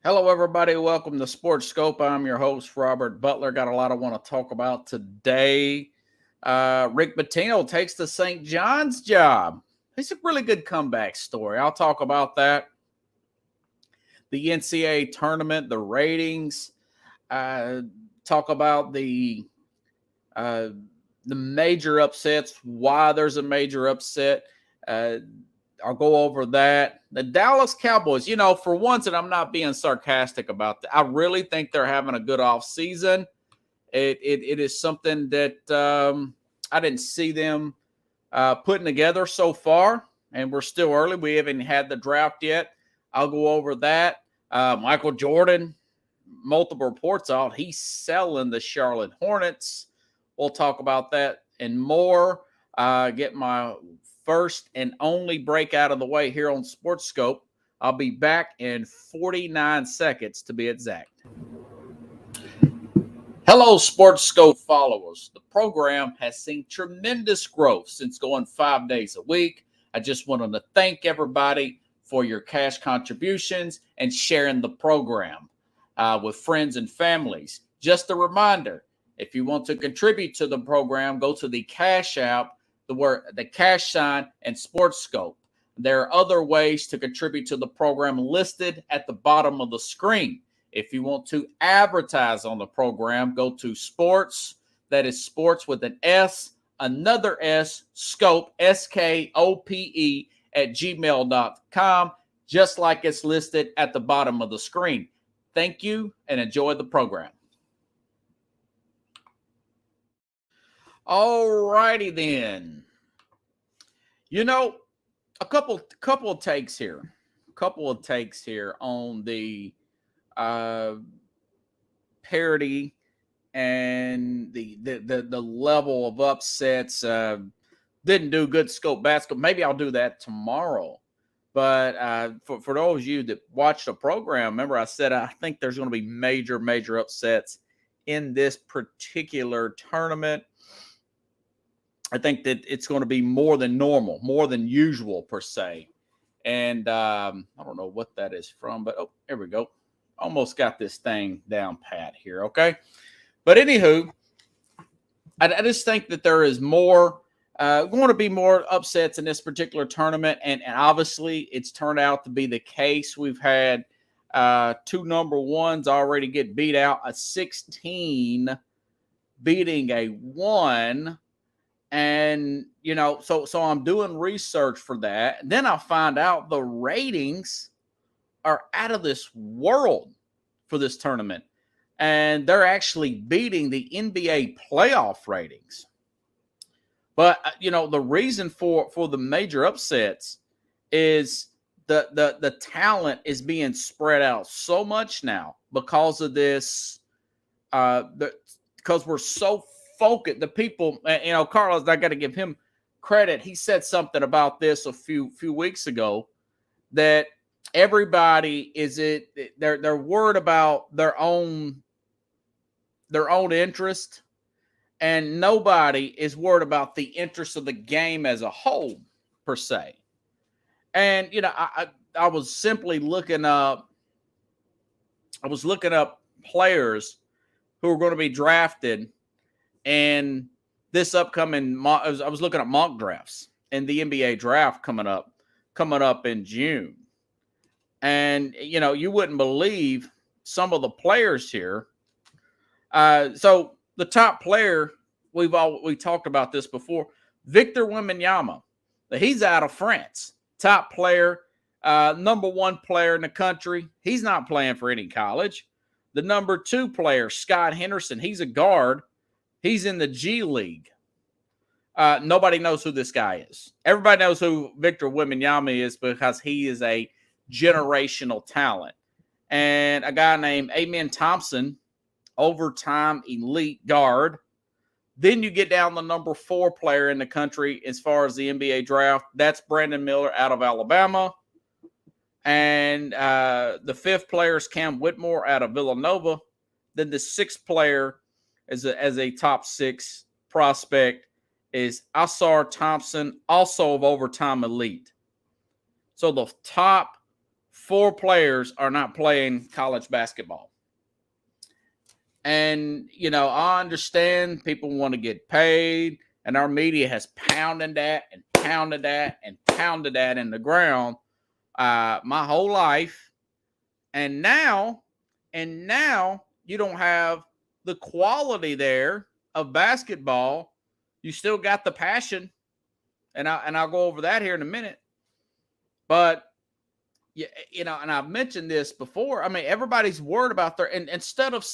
Hello, everybody. Welcome to Sports Scope. I'm your host, Robert Butler. Got a lot I want to talk about today. Rick Pitino takes the St. John's job. It's a really good comeback story. I'll talk about that. The NCAA tournament, the ratings. Talk about uh, the major upsets, why there's a major upset. I'll go over that. The Dallas Cowboys, for once, and I'm not being sarcastic about that, I really think they're having a good off season. It is something that I didn't see them putting together so far, and we're still early. We haven't had the draft yet. I'll go over that. Michael Jordan, multiple reports out. He's selling the Charlotte Hornets. We'll talk about that and more. Get my first and only break out of the way here on Sports Scope. I'll be back in 49 seconds to be exact. Hello, Sports Scope followers. The program has seen tremendous growth since going 5 days a week. I just wanted to thank everybody for your cash contributions and sharing the program with friends and families. Just a reminder, if you want to contribute to the program, go to the Cash App, the cash sign, and Sports Scope. There are other ways to contribute to the program listed at the bottom of the screen. If you want to advertise on the program, go to sports, that is sports with an S, another S, scope, SKOPE, at gmail.com, just like it's listed at the bottom of the screen. Thank you and enjoy the program. All righty then. A couple of takes here. On the parity and the level of upsets. Didn't do good scope basketball. Maybe I'll do that tomorrow. But for those of you that watch the program, remember I said I think there's going to be major upsets in this particular tournament. I think that it's going to be more than normal, more than usual per se. And I don't know what that is from, but here we go. Almost got this thing down pat here, okay? But anywho, I just think that there is more, going to be more upsets in this particular tournament, and obviously it's turned out to be the case. We've had two number ones already get beat out, a 16 beating a 1. And, so I'm doing research for that. Then I find out the ratings are out of this world for this tournament. And they're actually beating the NBA playoff ratings. But, the reason for the major upsets is the talent is being spread out so much now because of this, because we're so focused. The people, Carlos, I got to give him credit. He said something about this a few weeks ago that everybody they're worried about their own interest, and nobody is worried about the interest of the game as a whole per se. And I was simply looking up. I was looking up players who are going to be drafted. And this upcoming, I was looking at mock drafts and the NBA draft coming up in June. And, you wouldn't believe some of the players here. So the top player, we talked about this before, Victor Wembanyama. He's out of France. Top player, number 1 player in the country. He's not playing for any college. The number 2 player, Scott Henderson, he's a guard. He's in the G League. Nobody knows who this guy is. Everybody knows who Victor Wembanyama is because he is a generational talent. And a guy named Amen Thompson, overtime elite guard. Then you get down the number 4 player in the country as far as the NBA draft. That's Brandon Miller out of Alabama. And the 5th player is Cam Whitmore out of Villanova. Then the 6th player as a top 6 prospect is Asar Thompson, also of overtime elite. So the top 4 players are not playing college basketball. And, I understand people want to get paid, and our media has pounded that and pounded that and pounded that in the ground my whole life. And now you don't have the quality there of basketball. You still got the passion, and I'll go over that here in a minute. But and I've mentioned this before. I mean, everybody's worried about and instead of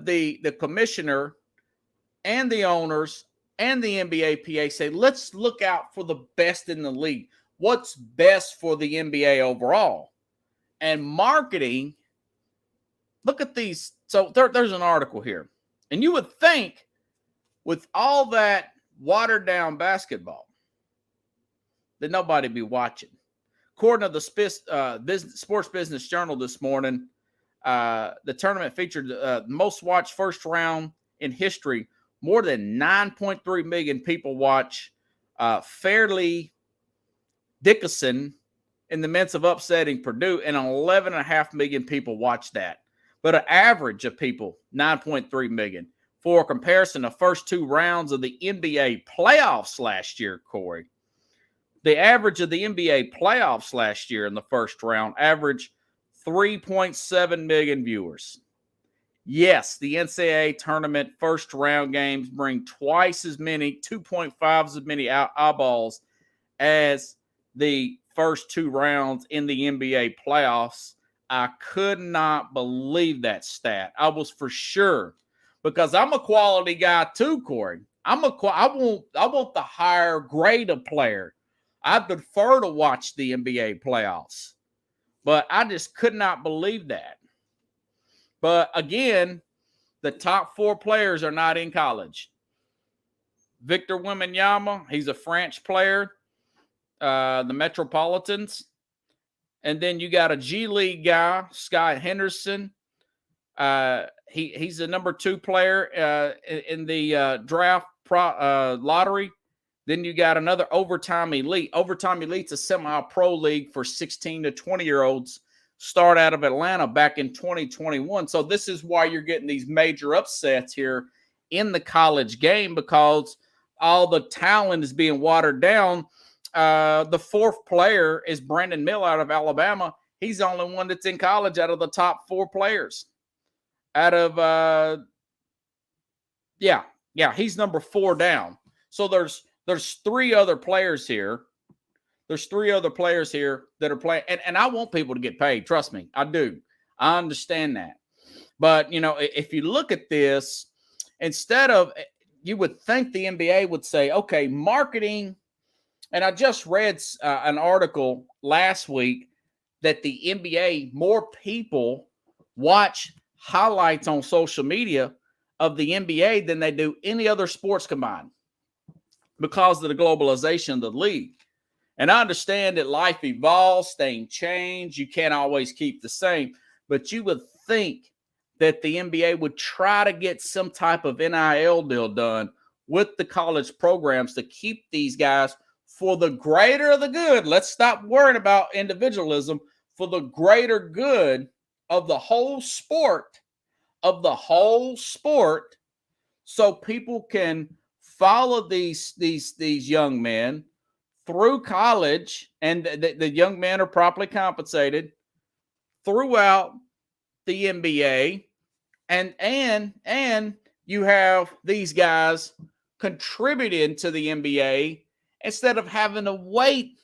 the commissioner and the owners and the NBA PA say, let's look out for the best in the league. What's best for the NBA overall? And marketing, look at these. So there's an article here. And you would think with all that watered down basketball that nobody be watching. According to the Sports Business Journal this morning, the tournament featured the most watched first round in history. More than 9.3 million people watch Fairleigh Dickinson in the midst of upsetting Purdue, and 11.5 million people watch that. But an average of people, 9.3 million. For comparison, the first 2 rounds of the NBA playoffs last year, Corey, the average of the NBA playoffs last year in the first round averaged 3.7 million viewers. Yes, the NCAA tournament first round games bring twice as many, 2.5 as many eyeballs as the first 2 rounds in the NBA playoffs. I could not believe that stat. I was for sure, because I'm a quality guy too, Corey. I want the higher grade of player. I prefer to watch the NBA playoffs, but I just could not believe that. But again, the top 4 players are not in college. Victor Wembanyama, he's a French player, the Metropolitans. And then you got a G League guy, Scott Henderson. He's the number 2 player in the draft lottery. Then you got another Overtime Elite. Overtime Elite's a semi-pro league for 16 to 20-year-olds. Start out of Atlanta back in 2021. So this is why you're getting these major upsets here in the college game, because all the talent is being watered down. The 4th player is Brandon Mill out of Alabama. He's the only one that's in college out of the top 4 players. Out of he's number 4 down. So there's 3 other players here. There's 3 other players here that are playing. And I want people to get paid. Trust me, I do. I understand that. But, if you look at this, instead of, you would think the NBA would say, okay, marketing. And I just read an article last week that the NBA, more people watch highlights on social media of the NBA than they do any other sports combined, because of the globalization of the league. And I understand that life evolves, things change. You can't always keep the same. But you would think that the NBA would try to get some type of NIL deal done with the college programs to keep these guys for the greater of the good. Let's stop worrying about individualism. For the greater good of the whole sport, so people can follow these young men through college, and the young men are properly compensated throughout the NBA, and you have these guys contributing to the NBA instead of having to wait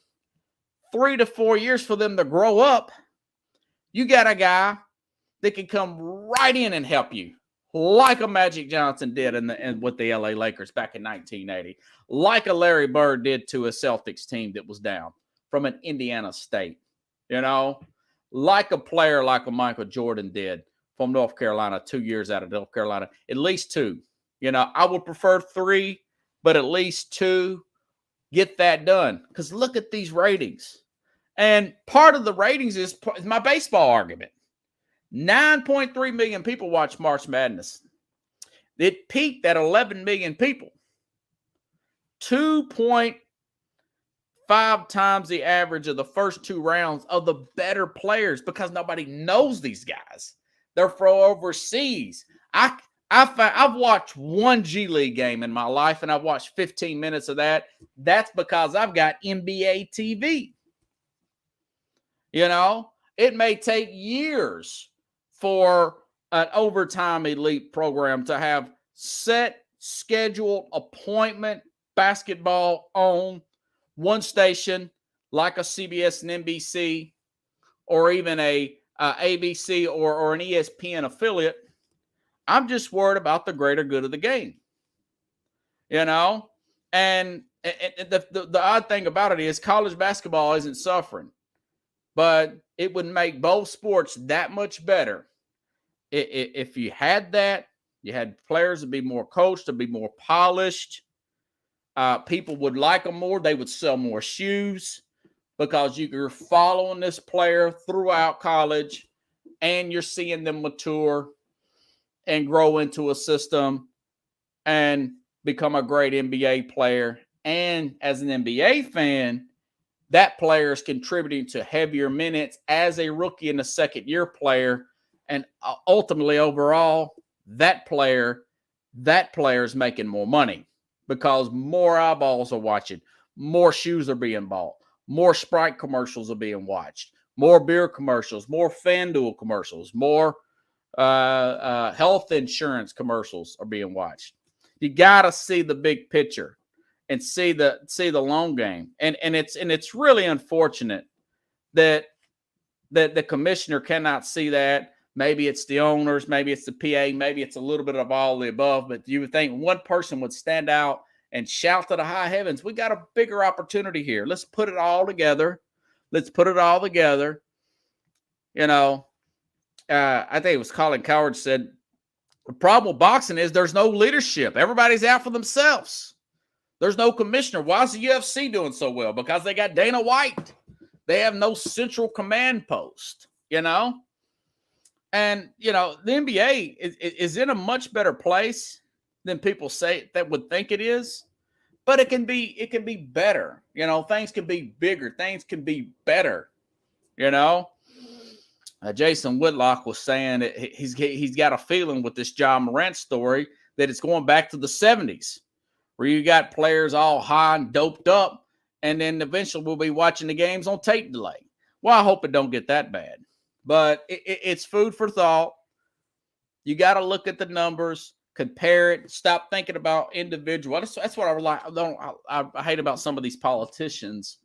3 to 4 years for them to grow up. You got a guy that can come right in and help you, like a Magic Johnson did with the LA Lakers back in 1980, like a Larry Bird did to a Celtics team that was down from an Indiana State, like a player like a Michael Jordan did from North Carolina, 2 years out of North Carolina, at least 2. I would prefer 3, but at least 2. Get that done, because look at these ratings. And part of the ratings is my baseball argument. 9.3 million people watch March Madness. It peaked at 11 million people. 2.5 5 times the average of the first 2 rounds of the better players because nobody knows these guys. They're from overseas. I've watched one G League game in my life, and I've watched 15 minutes of that. That's because I've got NBA TV. You know, it may take years for an overtime elite program to have set scheduled appointment basketball on one station like a CBS and NBC or even a ABC or an ESPN affiliate. I'm just worried about the greater good of the game, you know? And the odd thing about it is college basketball isn't suffering, but it would make both sports that much better if you had that. You had players to be more coached, to be more polished. People would like them more. They would sell more shoes because you're following this player throughout college and you're seeing them mature and grow into a system and become a great NBA player. And as an NBA fan, that player is contributing to heavier minutes as a rookie and a second-year player. And ultimately, overall, that player is making more money because more eyeballs are watching, more shoes are being bought, more Sprite commercials are being watched, more beer commercials, more FanDuel commercials, more health insurance commercials are being watched. You got to see the big picture and see the long game. And it's really unfortunate that the commissioner cannot see that. Maybe it's the owners, maybe it's the PA, maybe it's a little bit of all the above, but you would think one person would stand out and shout to the high heavens, we got a bigger opportunity here. Let's put it all together. Let's put it all together. You know, I think it was Colin Coward said, the problem with boxing is there's no leadership. Everybody's out for themselves. There's no commissioner. Why is the UFC doing so well? Because they got Dana White. They have no central command post, you know? And, you know, the NBA is in a much better place than people say that would think it is. But it can be better. You know, things can be bigger. Things can be better, you know? Jason Whitlock was saying that he's got a feeling with this Ja Morant story that it's going back to the 70s, where you got players all high and doped up, and then eventually we'll be watching the games on tape delay. Well, I hope it don't get that bad, but it's food for thought. You got to look at the numbers, compare it, stop thinking about individual. That's what I hate about some of these politicians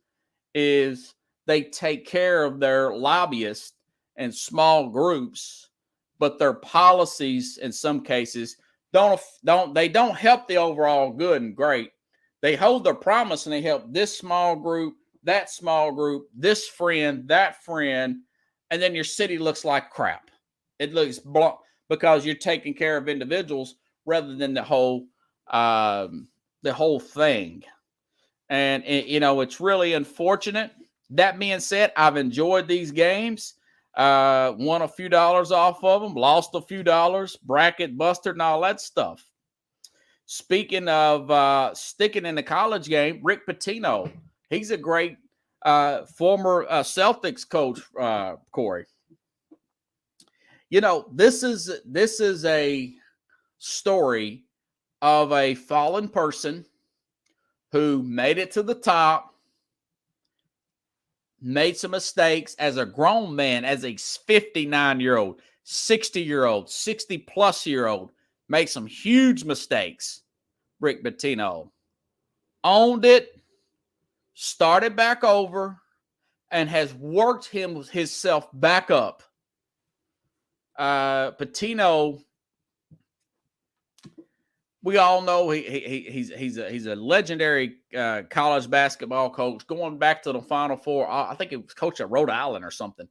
is they take care of their lobbyists and small groups, but their policies in some cases don't help the overall good and great. They hold their promise and they help this small group, that small group, this friend, that friend, and then your city looks like crap. It looks blunt because you're taking care of individuals rather than the whole thing. And you know, it's really unfortunate. That being said, I've enjoyed these games. Won a few dollars off of them, lost a few dollars, bracket busted, and all that stuff. Speaking of sticking in the college game, Rick Pitino, he's a great former Celtics coach, Corey. You know, this is a story of a fallen person who made it to the top, made some mistakes as a grown man, as a 59-year-old, 60-year-old, 60-plus-year-old, made some huge mistakes. Rick Pitino owned it, started back over, and has worked himself back up. Pitino, we all know he's a legendary college basketball coach, going back to the Final Four. I think he was coach at Rhode Island or something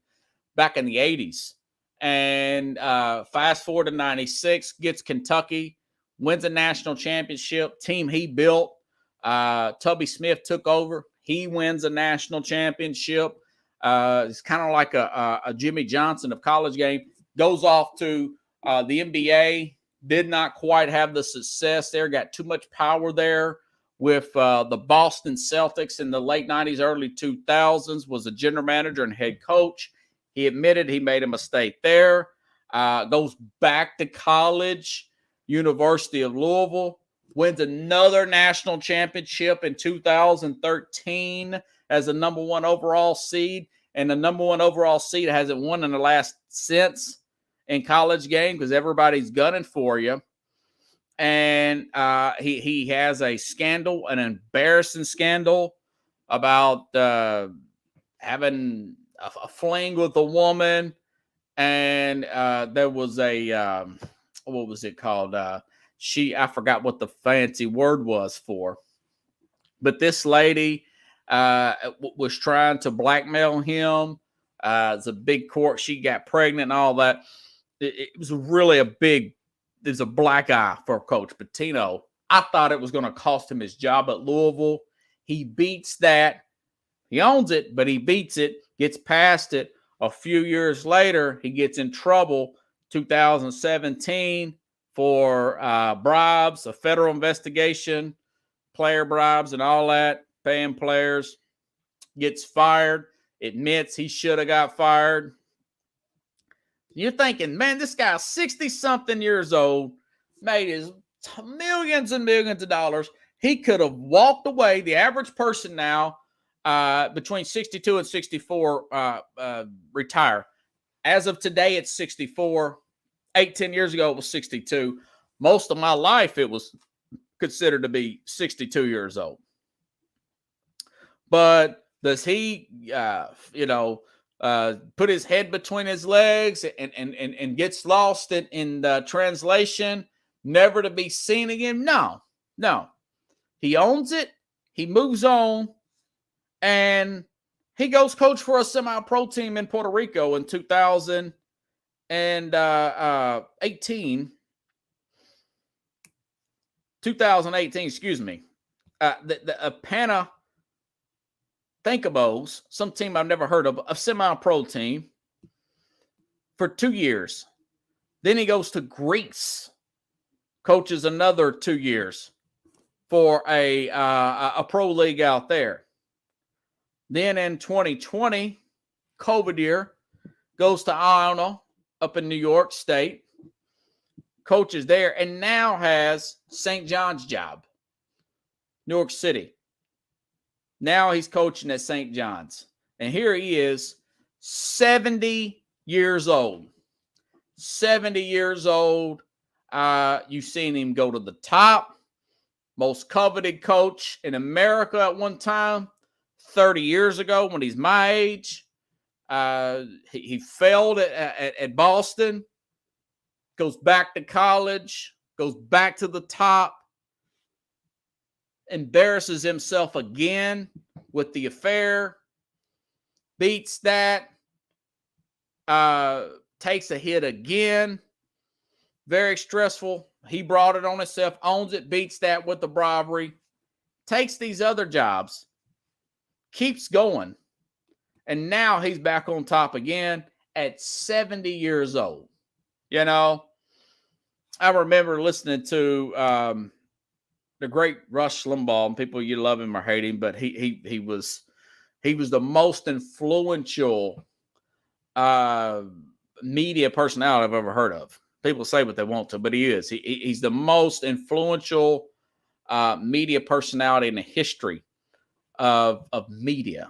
back in the 80s. And fast forward to 96, gets Kentucky, wins a national championship. Team he built. Tubby Smith took over. He wins a national championship. It's kind of like a Jimmy Johnson of college game. Goes off to the NBA. Did not quite have the success there. Got too much power there. with the Boston Celtics in the late 90s, early 2000s, was a general manager and head coach. He admitted he made a mistake there. Goes back to college, University of Louisville, wins another national championship in 2013 as the number one overall seed. And the number one overall seed hasn't won in the last since in college game because everybody's gunning for you. And he has a scandal, an embarrassing scandal about having a fling with a woman. And there was a, what was it called? I forgot what the fancy word was for. But this lady was trying to blackmail him. It's a big court. She got pregnant and all that. It was really there's a black eye for Coach Pitino. I thought it was going to cost him his job at Louisville. He beats that. He owns it, but he beats it, gets past it. A few years later, he gets in trouble, 2017, for bribes, a federal investigation, player bribes and all that, paying players, gets fired, admits he should have got fired. You're thinking, man, this guy's 60-something years old, made his millions and millions of dollars. He could have walked away. The average person now, between 62 and 64, retire. As of today, it's 64. 10 years ago, it was 62. Most of my life, it was considered to be 62 years old. But does he, put his head between his legs and gets lost in the translation, never to be seen again? No. He owns it. He moves on. And he goes coach for a semi-pro team in Puerto Rico in 2018. 2018, excuse me. The Pana Thinkabos, some team I've never heard of, a semi-pro team for 2 years. Then he goes to Greece, coaches another 2 years for a pro league out there. Then in 2020, COVID year, goes to Iona up in New York State, coaches there, and now has St. John's job, New York City. Now he's coaching at St. John's. And here he is, 70 years old. 70 years old. You've seen him go to the top. Most coveted coach in America at one time. 30 years ago when he's my age. He failed at Boston. Goes back to college. Goes back to the top. Embarrasses himself again with the affair. Beats that. Takes a hit again. Very stressful. He brought it on himself. Owns it. Beats that with the bribery. Takes these other jobs. Keeps going. And now he's back on top again at 70 years old. You know, I remember listening to the great Rush Limbaugh, and people, you love him or hate him, but he was the most influential media personality I've ever heard of. People say what they want to, but he is. He's the most influential media personality in the history of media.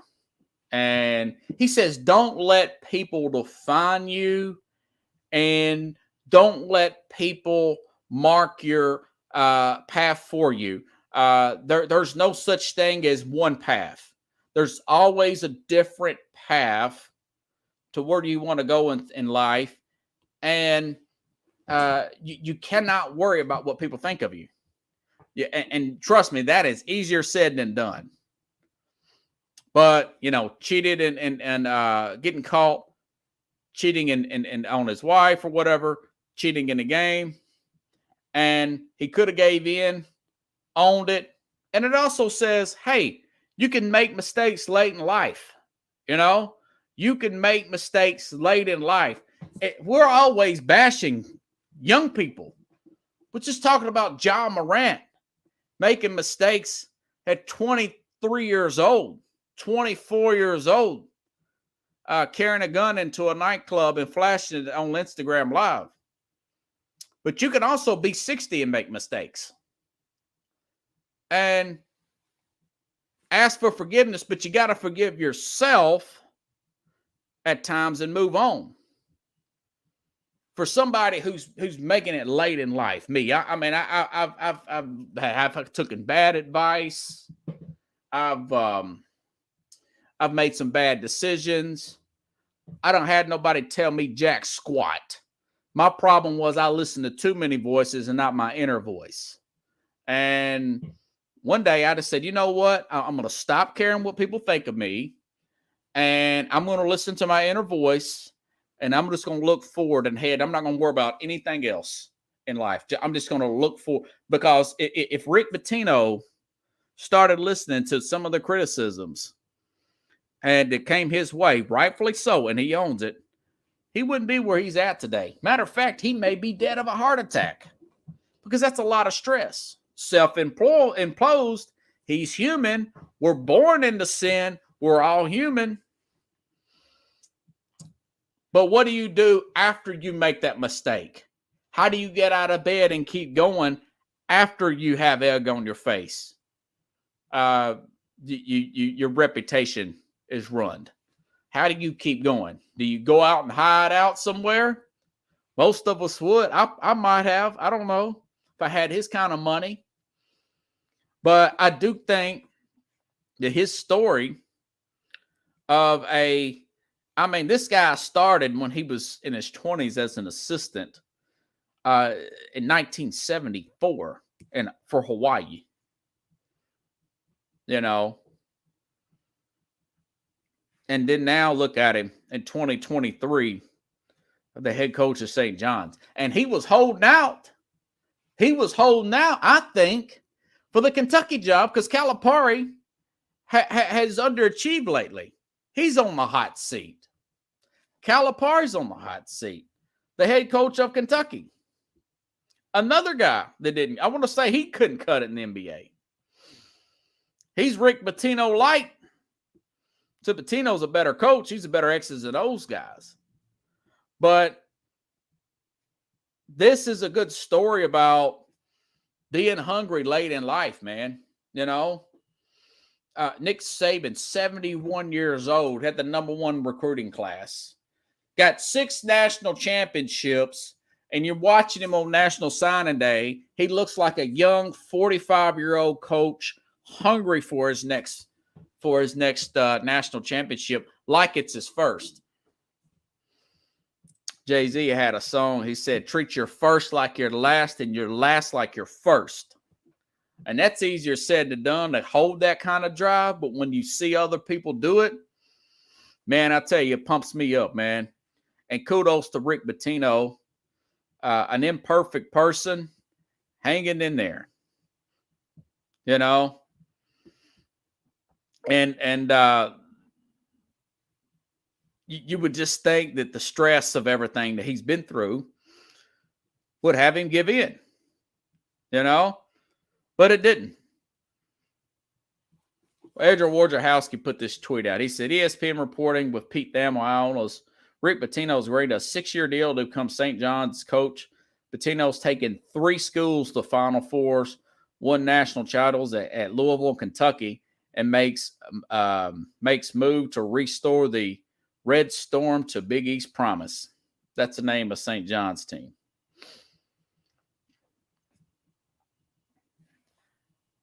And he says, don't let people define you, and don't let people mark your path for you. There's no such thing as one path. There's always a different path to where you want to go in life. And you cannot worry about what people think of you. Yeah, and trust me, that is easier said than done. But, cheated and getting caught cheating and on his wife or whatever, cheating in the game. And he could have gave in, owned it. And it also says, hey, you can make mistakes late in life. You can make mistakes late in life. We're always bashing young people. We're just talking about Ja Morant making mistakes at 23 years old, 24 years old, carrying a gun into a nightclub and flashing it on Instagram Live. But you can also be 60 and make mistakes and ask for forgiveness, but you got to forgive yourself at times and move on. For somebody who's making it late in life, me, I've taken bad advice. I've made some bad decisions. I don't had nobody tell me jack squat. My problem was I listened to too many voices and not my inner voice. And one day I just said, you know what? I'm going to stop caring what people think of me. And I'm going to listen to my inner voice. And I'm just going to look forward and ahead. I'm not going to worry about anything else in life. I'm just going to look for, because if Rick Pitino started listening to some of the criticisms and it came his way, rightfully so, and he owns it, he wouldn't be where he's at today. Matter of fact, he may be dead of a heart attack because that's a lot of stress. Self-imposed. He's human. We're born into sin. We're all human. But what do you do after you make that mistake? How do you get out of bed and keep going after you have egg on your face? Your reputation is ruined. How do you keep going? Do you go out and hide out somewhere? Most of us would. I might have. I don't know if I had his kind of money. But I do think that his story of this guy started when he was in his 20s as an assistant in 1974 for Hawaii. You know. And then now look at him in 2023, the head coach of St. John's. And he was holding out. I think, for the Kentucky job because Calipari has underachieved lately. He's on the hot seat. Calipari's on the hot seat. The head coach of Kentucky. Another guy that didn't, I want to say he couldn't cut it in the NBA. He's Rick Pitino light. So Pitino's a better coach. He's a better X's and O's guys. But this is a good story about being hungry late in life, man. You know, Nick Saban, 71 years old, had the #1 recruiting class, got 6 national championships, and you're watching him on National Signing Day. He looks like a young 45-year-old coach hungry for his next national championship, like it's his first. Jay-Z had a song. He said, treat your first like your last and your last like your first. And that's easier said than done to hold that kind of drive. But when you see other people do it, man, I tell you, it pumps me up, man. And kudos to Rick Pitino, an imperfect person hanging in there, you know. And you would just think that the stress of everything that he's been through would have him give in, you know, but it didn't. Andrew Wojciechowski put this tweet out. He said, ESPN reporting with Pete Thelma Rick Pitino's agreed a 6-year deal to become St. John's coach. Pitino's taken 3 schools to Final Fours, 1 national titles at Louisville, Kentucky, and makes move to restore the Red Storm to Big East promise. That's the name of St. John's team.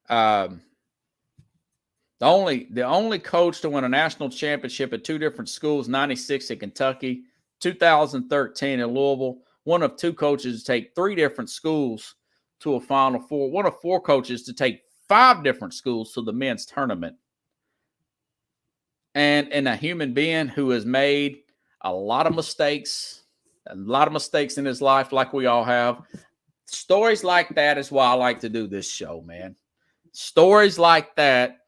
The only coach to win a national championship at 2 different schools, 96 at Kentucky, 2013 at Louisville. One of 2 coaches to take 3 different schools to a Final Four. One of 4 coaches to take 5 different schools to the men's tournament. And a human being who has made a lot of mistakes in his life, like we all have. Stories like that is why I like to do this show, man. Stories like that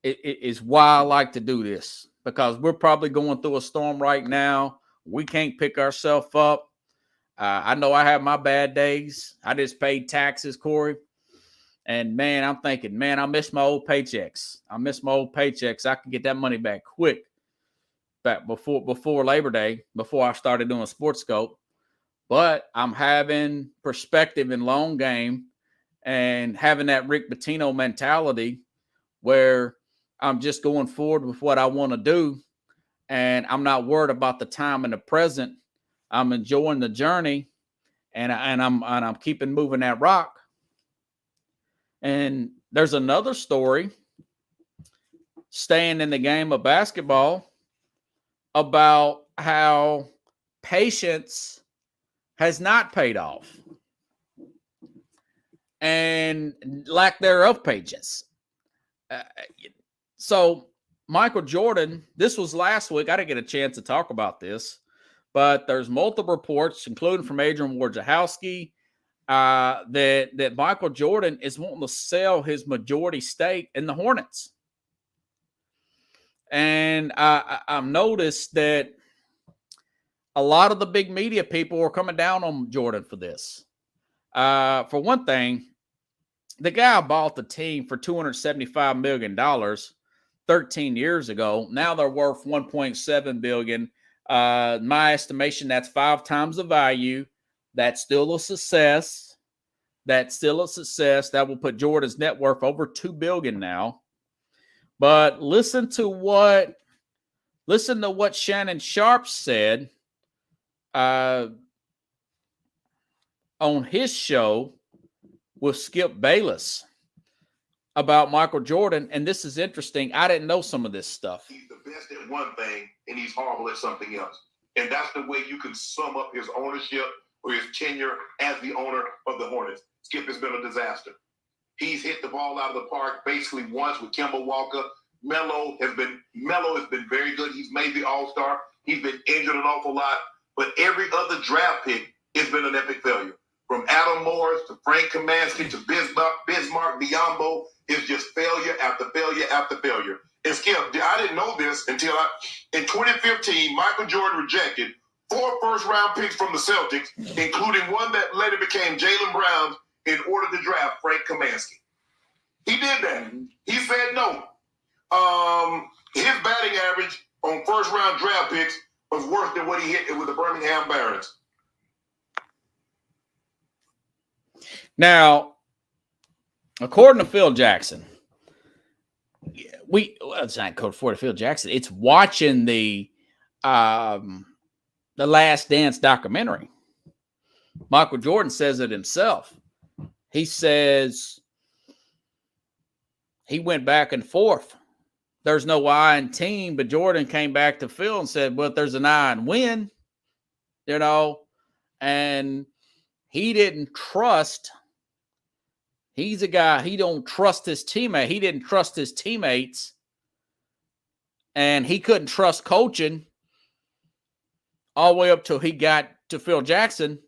is why I like to do this, because we're probably going through a storm right now. We can't pick ourselves up. I know I have my bad days. I just paid taxes, Corey. And man, I'm thinking, man, I miss my old paychecks. I can get that money back quick. Back before Labor Day, before I started doing Sports Scope. But I'm having perspective in long game and having that Rick Pitino mentality where I'm just going forward with what I want to do. And I'm not worried about the time in the present. I'm enjoying the journey, and I'm keeping moving that rock. And there's another story, staying in the game of basketball, about how patience has not paid off and lack thereof patience. So Michael Jordan, this was last week. I didn't get a chance to talk about this, but there's multiple reports, including from Adrian Wojciechowski, that Michael Jordan is wanting to sell his majority stake in the Hornets. And I've noticed that a lot of the big media people are coming down on Jordan for this. For one thing, the guy bought the team for $275 million 13 years ago. Now they're worth $1.7 billion. My estimation, that's 5 times the value. That's still a success. That will put Jordan's net worth over $2 billion now. But listen to what Shannon Sharpe said on his show with Skip Bayless about Michael Jordan. And this is interesting. I didn't know some of this stuff. He's the best at one thing and he's horrible at something else. And that's the way you can sum up his ownership or his tenure as the owner of the Hornets. Skip has been a disaster. He's hit the ball out of the park basically once with Kemba Walker. Melo has been very good. He's made the All-Star. He's been injured an awful lot. But every other draft pick has been an epic failure. From Adam Morris to Frank Kaminsky to Bismarck Biyombo, it's just failure after failure after failure. And Skip, I didn't know this until in 2015, Michael Jordan rejected 4 first-round picks from the Celtics, including one that later became Jaylen Brown, in order to draft Frank Kaminsky. He did that. He said no. His batting average on first-round draft picks was worse than what he hit with the Birmingham Barons. Now, according to Phil Jackson, it's not code for Phil Jackson. It's watching the Last Dance documentary. Michael Jordan says it himself. He says he went back and forth. There's no I in team, but Jordan came back to Phil and said, well, there's an I in win, and he didn't trust. He's a guy, he don't trust his teammate. He didn't trust his teammates, and he couldn't trust coaching all the way up till he got to Phil Jackson.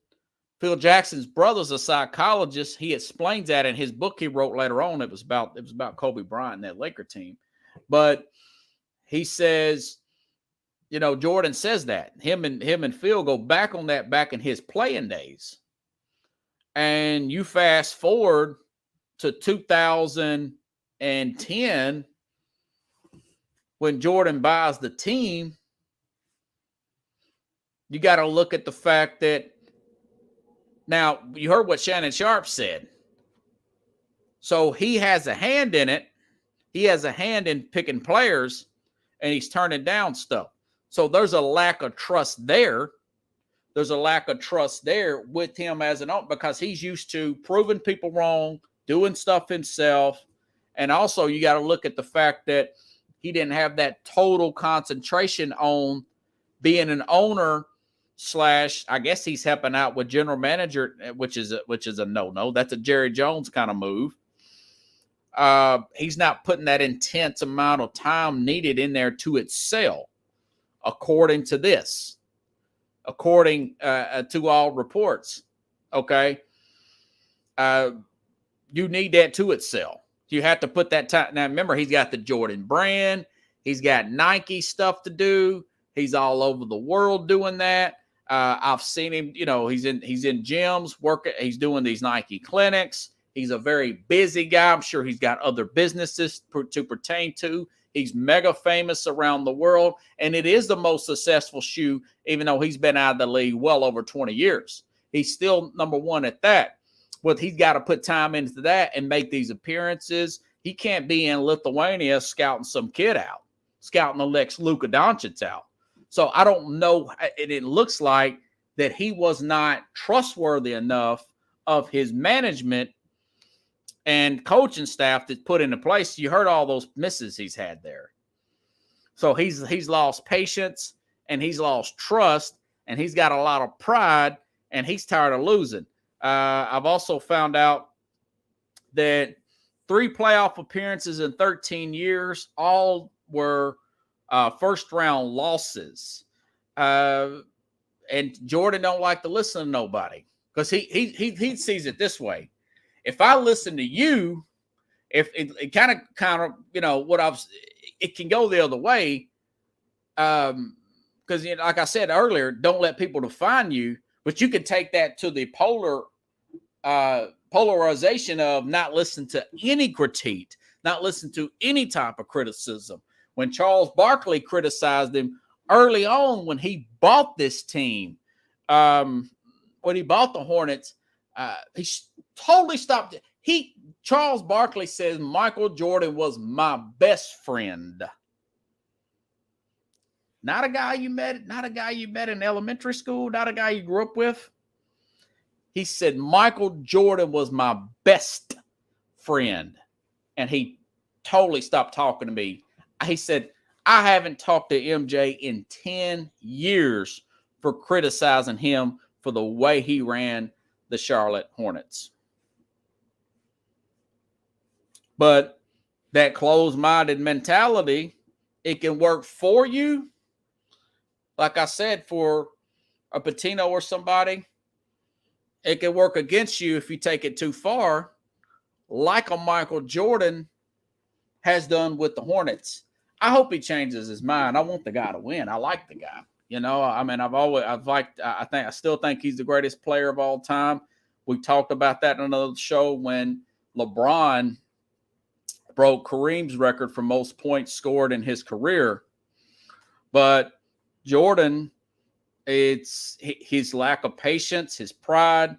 Phil Jackson's brother's a psychologist. He explains that in his book he wrote later on. It was about Kobe Bryant and that Laker team. But he says, Jordan says that. Him and Phil go back on that back in his playing days. And you fast forward to 2010 when Jordan buys the team, you got to look at the fact that now you heard what Shannon Sharpe said. So he has a hand in it. He has a hand in picking players, and he's turning down stuff. So there's a lack of trust there. There's a lack of trust there with him as an owner because he's used to proving people wrong, doing stuff himself. And also you got to look at the fact that he didn't have that total concentration on being an owner / I guess he's helping out with general manager, which is a no-no. That's a Jerry Jones kind of move. He's not putting that intense amount of time needed in there to excel, according to this. According to all reports, okay? You need that to excel. You have to put that time. Now, remember, he's got the Jordan brand. He's got Nike stuff to do. He's all over the world doing that. I've seen him, he's in gyms working. He's doing these Nike clinics. He's a very busy guy. I'm sure he's got other businesses to pertain to. He's mega famous around the world, and it is the most successful shoe, even though he's been out of the league well over 20 years. He's still number one at that. But he's got to put time into that and make these appearances. He can't be in Lithuania scouting some kid out, scouting the next Luka Doncic out. So I don't know. It looks like that he was not trustworthy enough of his management and coaching staff that put into place. You heard all those misses he's had there. So he's lost patience and he's lost trust and he's got a lot of pride and he's tired of losing. I've also found out that 3 playoff appearances in 13 years, all were first round losses. And Jordan don't like to listen to nobody because he sees it this way. If I listen to you, if it kind of, you know, it can go the other way. Because, you know, like I said earlier, don't let people define you, but you can take that to the polarization of not listening to any critique, not listen to any type of criticism. When Charles Barkley criticized him early on when he bought this team, when he bought the Hornets, he totally stopped it. Charles Barkley says Michael Jordan was my best friend. Not a guy you met in elementary school, not a guy you grew up with. He said Michael Jordan was my best friend. And he totally stopped talking to me. He said, I haven't talked to MJ in 10 years for criticizing him for the way he ran the Charlotte Hornets. But that closed-minded mentality, it can work for you. Like I said, for a Patino or somebody, it can work against you if you take it too far, like a Michael Jordan has done with the Hornets. I hope he changes his mind. I want the guy to win. I like the guy. You know, I mean, I still think he's the greatest player of all time. We talked about that in another show when LeBron broke Kareem's record for most points scored in his career. But Jordan, it's his lack of patience, his pride,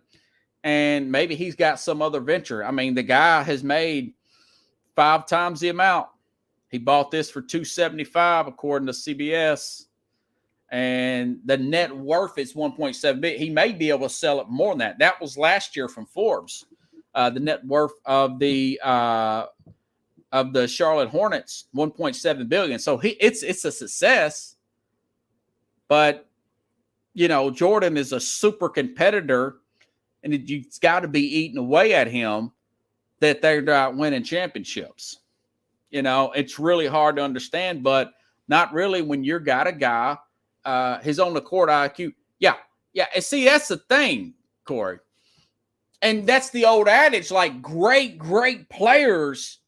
and maybe he's got some other venture. I mean, the guy has made 5 times the amount. He bought this for $275, according to CBS. And the net worth is $1.7 billion. He may be able to sell it more than that. That was last year from Forbes. The net worth of the Charlotte Hornets, $1.7 billion. So it's a success. But you know, Jordan is a super competitor, and it's got to be eating away at him that they're not winning championships. You know, it's really hard to understand, but not really when you're got a guy, his on the court IQ. Yeah. And see, that's the thing, Corey. And that's the old adage, like great players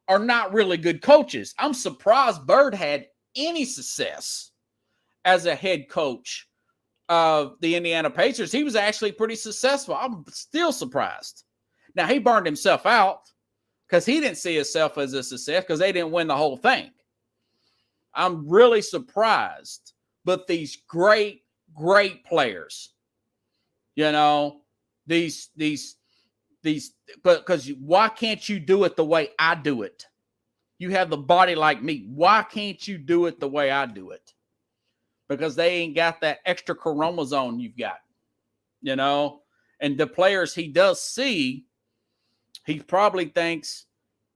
are not really good coaches. I'm surprised Bird had any success as a head coach of the Indiana Pacers. He was actually pretty successful. I'm still surprised. Now, he burned himself out because he didn't see himself as a success because they didn't win the whole thing. I'm really surprised. But these great players, you know, these, but because why can't you do it the way I do it? You have the body like me. Why can't you do it the way I do it? Because they ain't got that extra chromosome you've got, you know? And the players he does see, he probably thinks,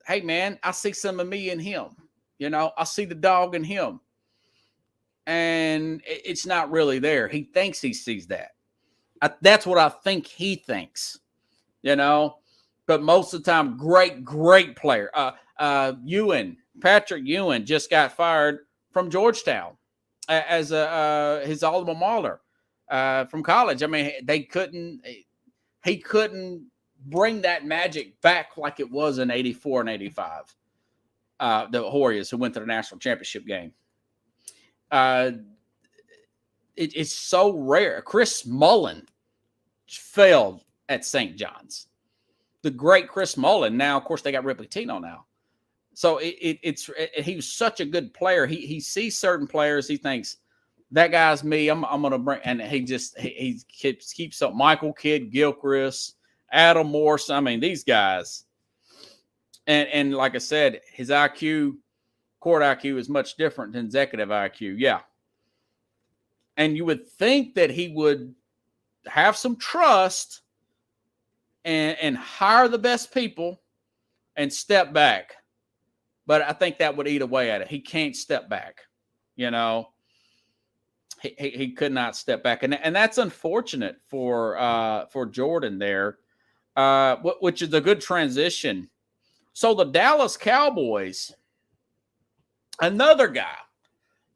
hey, man, I see some of me in him. You know, I see the dog in him. And it's not really there. He thinks he sees that. That's what I think he thinks, you know? But most of the time, great player. Patrick Ewing just got fired from Georgetown as his alma mater from college. I mean, he couldn't bring that magic back like it was in 84 and 85. The Warriors who went to the national championship game. It's so rare. Chris Mullin failed at St. John's. the great Chris Mullin. Now, of course, they got Ripley Tino now. So he was such a good player. He sees certain players. He thinks that guy's me. I'm going to bring, and he keeps up Michael Kidd, Gilchrist, Adam Morse. I mean, these guys. And like I said, his IQ, court IQ is much different than executive IQ. Yeah. And you would think that he would have some trust and hire the best people and step back. But I think that would eat away at it. He can't step back. You know, he could not step back. And that's unfortunate for Jordan there, which is a good transition. So the Dallas Cowboys, another guy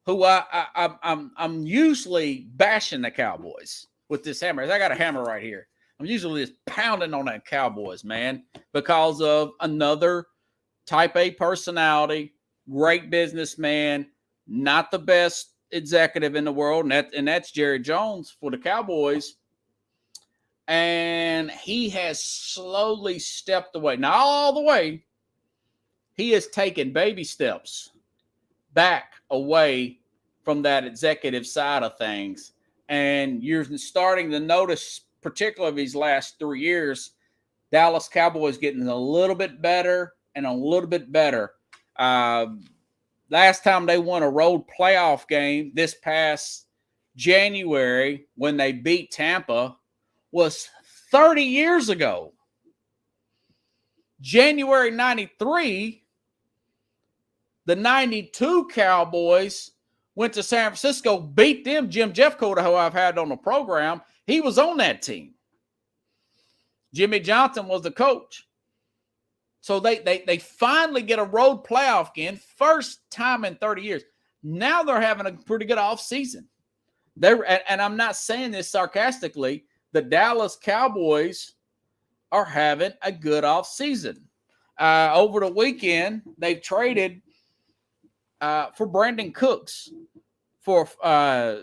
who I'm usually bashing the Cowboys with this hammer. I got a hammer right here. I'm usually just pounding on that Cowboys, man, because of another type A personality, great businessman, not the best executive in the world, and that's Jerry Jones for the Cowboys. And he has slowly stepped away. Not all the way. He has taken baby steps back away from that executive side of things. And you're starting to notice, particularly these last 3 years, Dallas Cowboys getting a little bit better and a little bit better. Last time they won a road playoff game this past January when they beat Tampa was 30 years ago. January 93, the 92 Cowboys went to San Francisco, beat them. Jim Jeffcoat, who I've had on the program, he was on that team. Jimmy Johnson was the coach. So they finally get a road playoff game, first time in 30 years. Now they're having a pretty good offseason. And I'm not saying this sarcastically. The Dallas Cowboys are having a good offseason. Over the weekend, they've traded for Brandon Cooks for a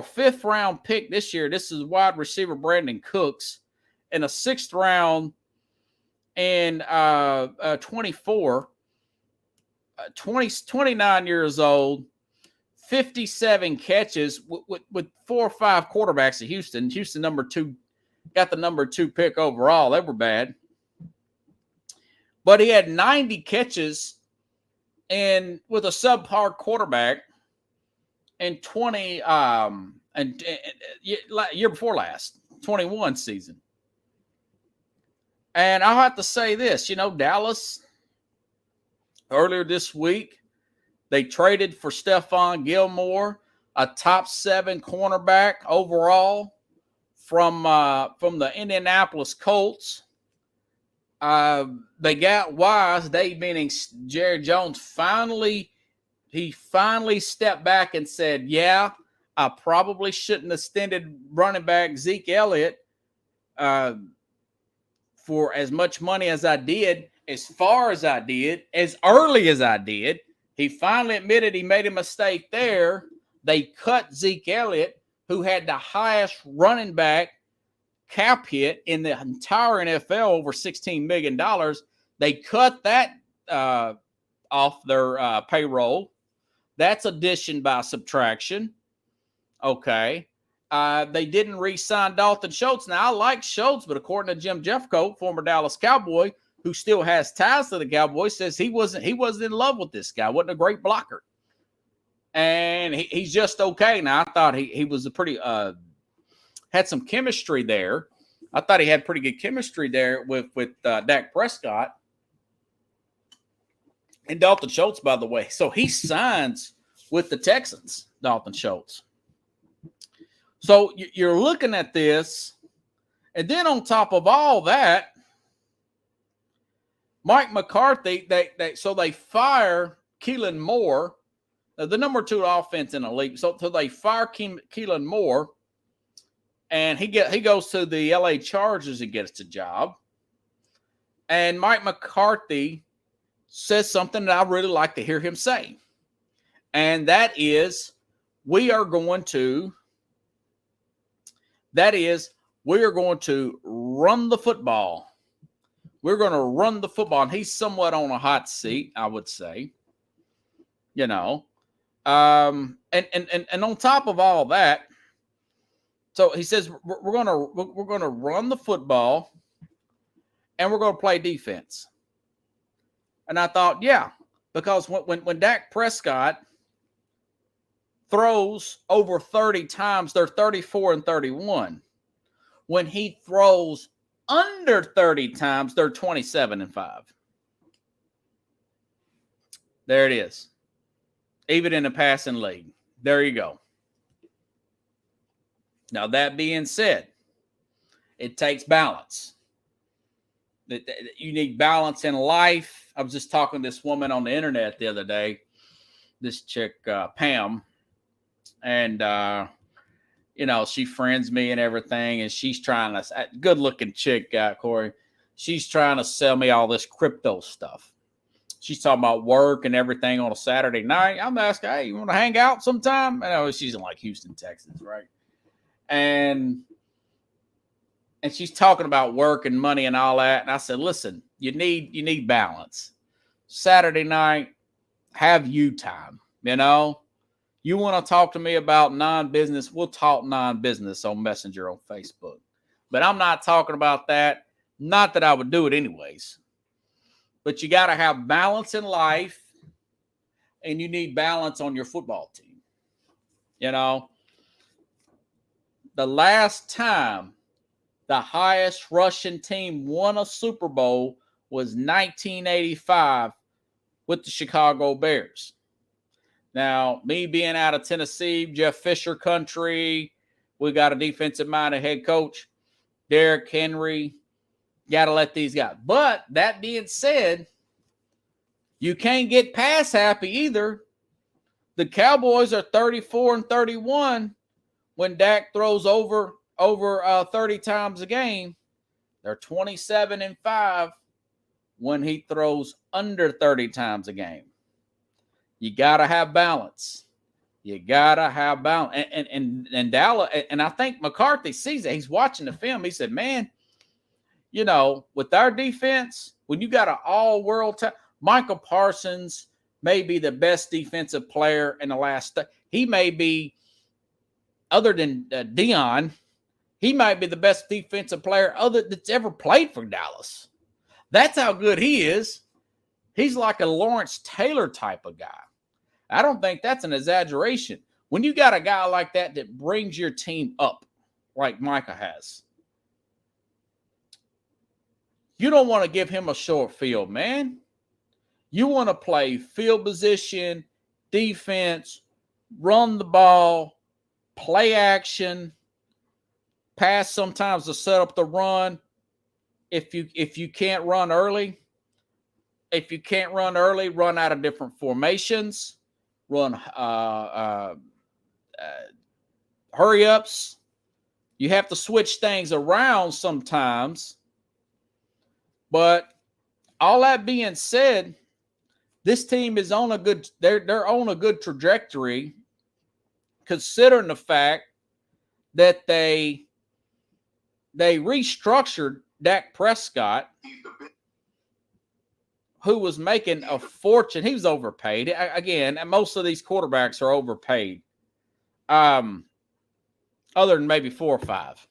fifth-round pick this year. This is wide receiver Brandon Cooks, and a sixth round in 24, 29 years old, 57 catches with 4 or 5 quarterbacks at Houston. Houston got the number 2 pick overall. They were bad. But he had 90 catches and with a subpar quarterback in year before last, 21 season. And I'll have to say this, Dallas, earlier this week, they traded for Stephon Gilmore, a top 7 cornerback overall from the Indianapolis Colts. They got wise. They, meaning Jerry Jones, finally stepped back and said, yeah, I probably shouldn't have extended running back Zeke Elliott for as much money as I did, as far as I did, as early as I did. He finally admitted he made a mistake there. They cut Zeke Elliott, who had the highest running back cap hit in the entire NFL, over $16 million. They cut that off their payroll. That's addition by subtraction. Okay. They didn't re-sign Dalton Schultz. Now, I like Schultz, but according to Jim Jeffcoat, former Dallas Cowboy, who still has ties to the Cowboys, says he wasn't in love with this guy. Wasn't a great blocker. And he's just okay. Now, I thought he was a pretty had some chemistry there. I thought he had pretty good chemistry there with Dak Prescott. And Dalton Schultz, by the way. So he signs with the Texans, Dalton Schultz. So you're looking at this, and then on top of all that, Mike McCarthy, they fire Keelan Moore, the number 2 offense in the league. So they fire Keelan Moore, and he goes to the LA Chargers and gets the job. And Mike McCarthy says something that I really like to hear him say, and that is, we are going to run the football. We're going to run the football. And he's somewhat on a hot seat, I would say. You know. And on top of all that, so he says we're gonna run the football and we're gonna play defense. And I thought, yeah, because when Dak Prescott throws over 30 times, they're 34 and 31. When he throws under 30 times, they're 27 and 5. There it is. Even in the passing league. There you go. Now, that being said, it takes balance. You need balance in life. I was just talking to this woman on the internet the other day, this chick, Pam, and, she friends me and everything, and she's trying to, good-looking chick, Corey, she's trying to sell me all this crypto stuff. She's talking about work and everything on a Saturday night. I'm asking, hey, you want to hang out sometime? I know she's in like Houston, Texas, right? And she's talking about work and money and all that. And I said, listen, you need balance. Saturday night, have you time, You want to talk to me about non-business, we'll talk non-business on Messenger on Facebook. But I'm not talking about that. Not that I would do it anyways. But you got to have balance in life, and you need balance on your football team. The last time the highest Russian team won a Super Bowl was 1985 with the Chicago Bears. Now, me being out of Tennessee, Jeff Fisher country, we got a defensive-minded head coach, Derrick Henry. Got to let these guys. But that being said, you can't get pass happy either. The Cowboys are 34 and 31 when Dak throws over 30 times a game. They're 27 and 5 when he throws under 30 times a game. You got to have balance. You got to have balance. And Dallas, and I think McCarthy sees it. He's watching the film. He said, man, with our defense, when you got an all-world Michael Parsons may be the best defensive player in the last. He may be, other than Dion, he might be the best defensive player that's ever played for Dallas. That's how good he is. He's like a Lawrence Taylor type of guy. I don't think that's an exaggeration. When you got a guy like that brings your team up, like Micah has, you don't want to give him a short field, man. You want to play field position, defense, run the ball, play action, pass sometimes to set up the run. If you can't run early, run out of different formations, run hurry ups. You have to switch things around sometimes. But all that being said, this team is on a good. They're on a good trajectory, considering the fact that they restructured Dak Prescott, who was making a fortune. He was overpaid. Again, most of these quarterbacks are overpaid. Other than maybe 4 or 5,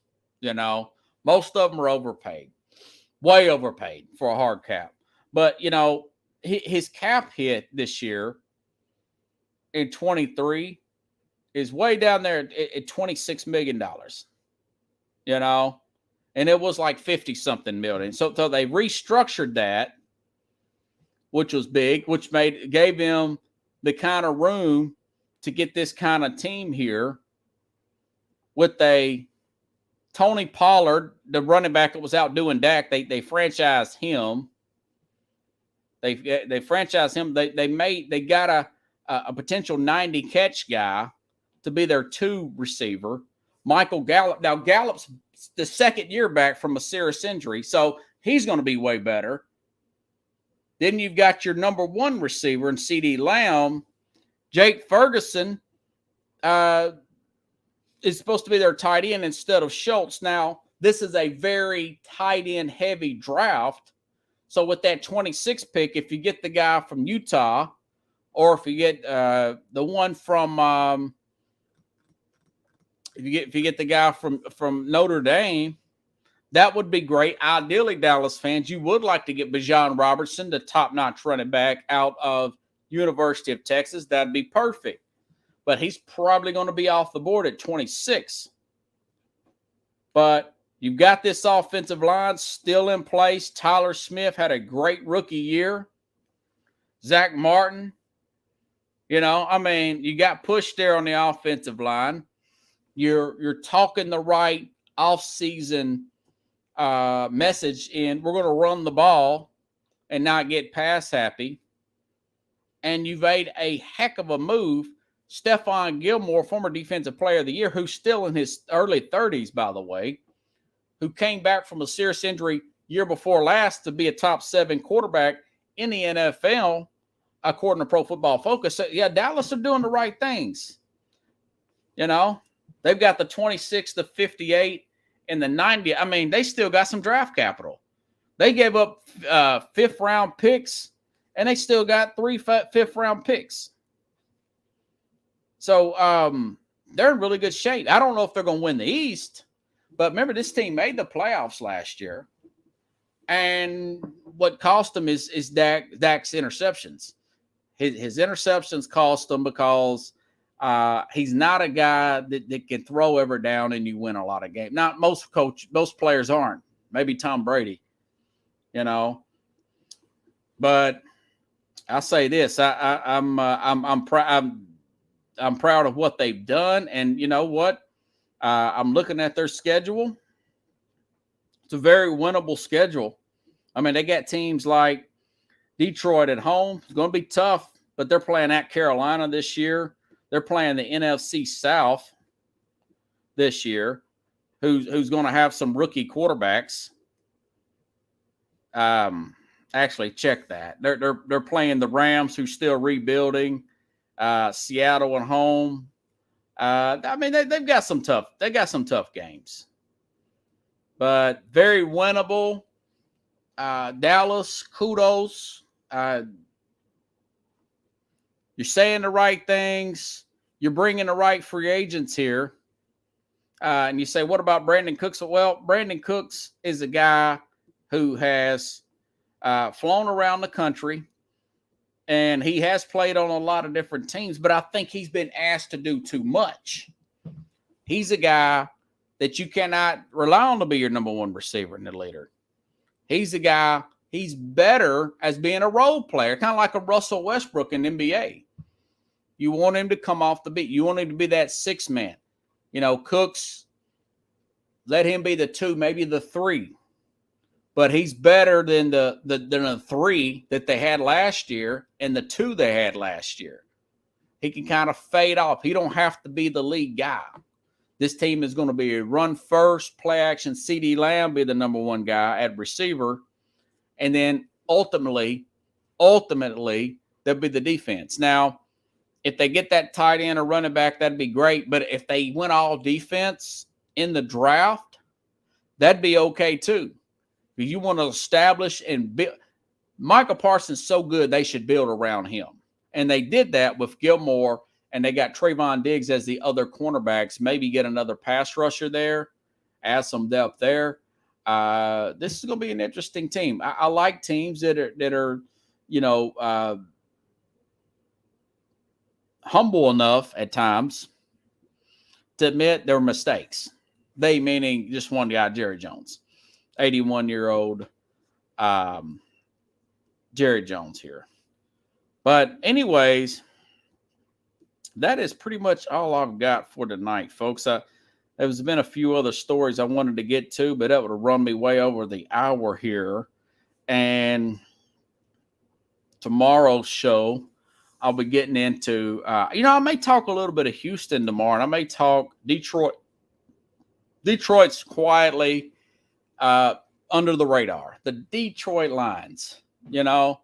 most of them are overpaid, way overpaid for a hard cap. But his cap hit this year in 23 is way down there at $26 million. And it was like 50 something million. So they restructured that, which was big, which gave him the kind of room to get this kind of team here with Tony Pollard, the running back that was out doing Dak. They franchised him. They franchised him. They got a potential 90 catch guy to be their 2 receiver. Michael Gallup. Now Gallup's the second year back from a serious injury, so he's going to be way better. Then you've got your number 1 receiver in CeeDee Lamb. Jake Ferguson is supposed to be their tight end instead of Schultz. Now, this is a very tight end heavy draft, So with that 26 pick, if you get the guy from Utah, or if you get the one from if you get the guy from Notre Dame, that would be great. Ideally, Dallas fans, you would like to get Bijan Robertson, the top-notch running back out of University of Texas. That'd be perfect. But he's probably going to be off the board at 26. But you've got this offensive line still in place. Tyler Smith had a great rookie year. Zach Martin, you got pushed there on the offensive line. You're talking the right offseason message in. We're going to run the ball and not get pass happy. And you've made a heck of a move. Stephon Gilmore, former defensive player of the year, who's still in his early 30s, by the way, who came back from a serious injury year before last to be a top 7 quarterback in the NFL, according to Pro Football Focus. So, yeah, Dallas are doing the right things. They've got the 26, the 58, and the 90. I mean, they still got some draft capital. They gave up 5th-round picks, and they still got 3 5th-round picks. So they're in really good shape. I don't know if they're going to win the East, but remember, this team made the playoffs last year. And what cost them is Dak's interceptions. His interceptions cost them because he's not a guy that can throw every down and you win a lot of games. Not most players aren't. Maybe Tom Brady, But I'll say this: I'm proud of what they've done, and you know what? I'm looking at their schedule. It's a very winnable schedule. I mean, they got teams like Detroit at home. It's going to be tough, but they're playing at Carolina this year. They're playing the NFC South this year, who's going to have some rookie quarterbacks. Actually, check that. They're playing the Rams, who's still rebuilding. Seattle at home. I mean, they've got some tough games, but very winnable. Dallas, kudos. You're saying the right things. You're bringing the right free agents here. And you say, what about Brandon Cooks? Well, Brandon Cooks is a guy who has flown around the country, and he has played on a lot of different teams, but I think he's been asked to do too much. He's a guy that you cannot rely on to be your number one receiver and the leader. He's a guy, he's better as being a role player, kind of like a Russell Westbrook in NBA. You want him to come off the beat. You want him to be that 6 man. Cooks, let him be the 2, maybe the 3. But he's better than the 3 that they had last year and the 2 they had last year. He can kind of fade off. He don't have to be the lead guy. This team is going to be a run first, play action. CeeDee Lamb be the number 1 guy at receiver. And then ultimately, there'll be the defense. Now, if they get that tight end or running back, that'd be great. But if they went all defense in the draft, that'd be okay too. Because you want to establish and build. Michael Parsons so good, they should build around him. And they did that with Gilmore, and they got Trayvon Diggs as the other cornerbacks. Maybe get another pass rusher there, add some depth there. This is going to be an interesting team. I like teams that are humble enough at times to admit their mistakes. They meaning just one guy, Jerry Jones. 81-year-old Jerry Jones here. But anyways, that is pretty much all I've got for tonight, folks. There's been a few other stories I wanted to get to, but that would have run me way over the hour here. And tomorrow's show, I'll be getting into, I may talk a little bit of Houston tomorrow, and I may talk Detroit. Detroit's quietly under the radar. The Detroit Lions, who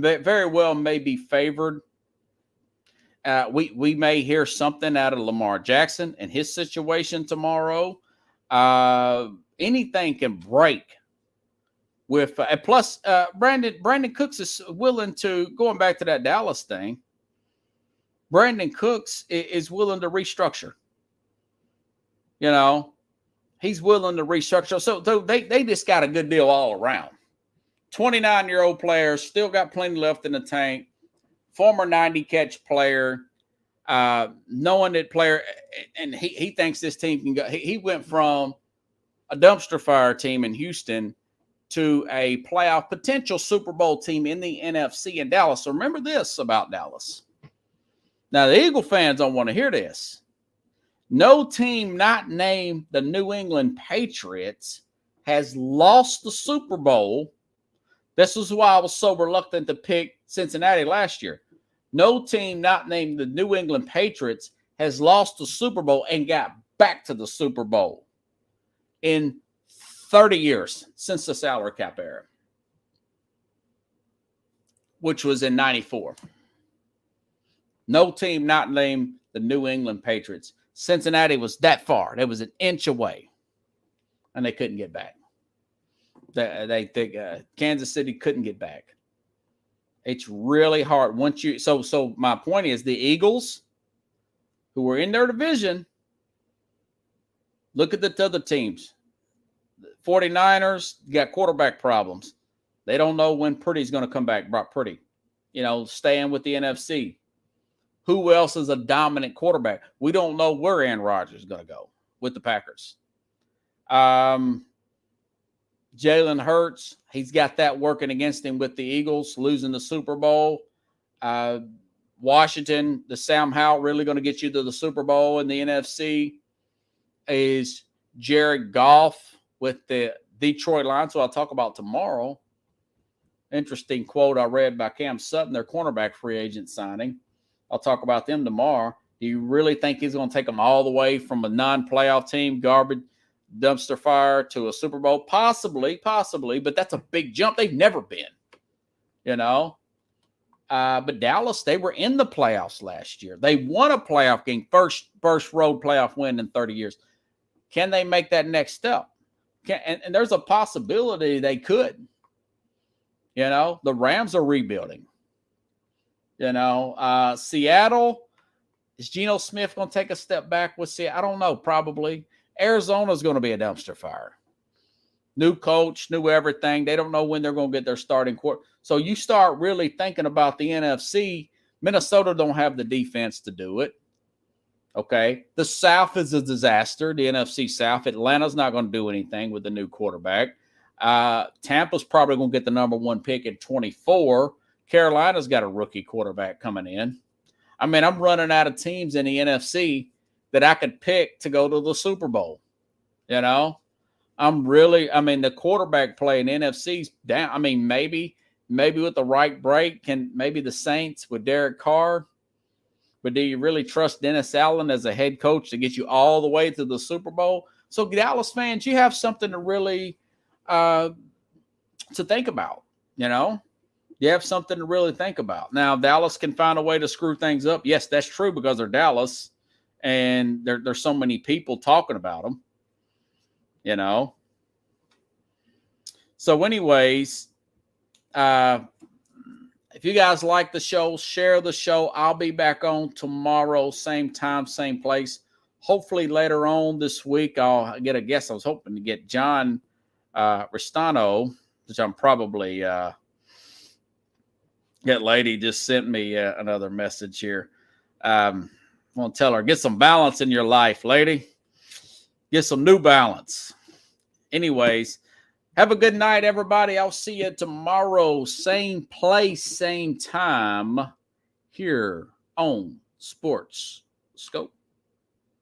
very well may be favored. We may hear something out of Lamar Jackson and his situation tomorrow. Anything can break with and plus Brandon Cooks is willing to, going back to that Dallas thing. Brandon Cooks is willing to restructure. You know, he's willing to restructure. So they just got a good deal all around. 29-year-old player, still got plenty left in the tank. Former 90-catch player, knowing that player, and he thinks this team can go. He went from a dumpster fire team in Houston to a playoff potential Super Bowl team in the NFC in Dallas. So remember this about Dallas. Now, the Eagle fans don't want to hear this. No team not named the New England Patriots has lost the Super Bowl. This is why I was so reluctant to pick Cincinnati last year. No team not named the New England Patriots has lost the Super Bowl and got back to the Super Bowl in 30 years since the salary cap era, which was in 94. No team not named the New England Patriots. Cincinnati was that far. They was an inch away, and they couldn't get back. They think Kansas City couldn't get back. It's really hard once you. So my point is the Eagles, who were in their division. Look at the other teams. The 49ers got quarterback problems. They don't know when Purdy's going to come back. Brock Purdy, staying with the NFC. Who else is a dominant quarterback? We don't know where Aaron Rodgers is going to go with the Packers. Jalen Hurts, he's got that working against him with the Eagles, losing the Super Bowl. Washington, the Sam Howell really going to get you to the Super Bowl in the NFC. Is Jared Goff with the Detroit Lions, who I'll talk about tomorrow. Interesting quote I read by Cam Sutton, their cornerback free agent signing. I'll talk about them tomorrow. Do you really think he's going to take them all the way from a non-playoff team, garbage, dumpster fire, to a Super Bowl? Possibly, but that's a big jump. They've never been, But Dallas, they were in the playoffs last year. They won a playoff game, first road playoff win in 30 years. Can they make that next step? And there's a possibility they could. The Rams are rebuilding. Seattle, is Geno Smith going to take a step back with Seattle? I don't know, probably. Arizona's going to be a dumpster fire. New coach, new everything. They don't know when they're going to get their starting quarter. So you start really thinking about the NFC. Minnesota don't have the defense to do it. Okay. The South is a disaster, the NFC South. Atlanta's not going to do anything with the new quarterback. Tampa's probably going to get the number 1 pick at 24. Carolina's got a rookie quarterback coming in. I mean, I'm running out of teams in the NFC that I could pick to go to the Super Bowl. The quarterback play in the NFC's down. I mean, maybe with the right break, maybe the Saints with Derek Carr. But do you really trust Dennis Allen as a head coach to get you all the way to the Super Bowl? So, Dallas fans, you have something to really to think about, You have something to really think about. Now, Dallas can find a way to screw things up. Yes, that's true because they're Dallas, and there's so many people talking about them, So anyways, if you guys like the show, share the show. I'll be back on tomorrow, same time, same place. Hopefully later on this week, I'll get a guest. I was hoping to get John Restano, which I'm probably that lady just sent me another message here. I'm going to tell her, get some balance in your life, lady. Get some new balance. Anyways, have a good night, everybody. I'll see you tomorrow. Same place, same time here on Sports Scope.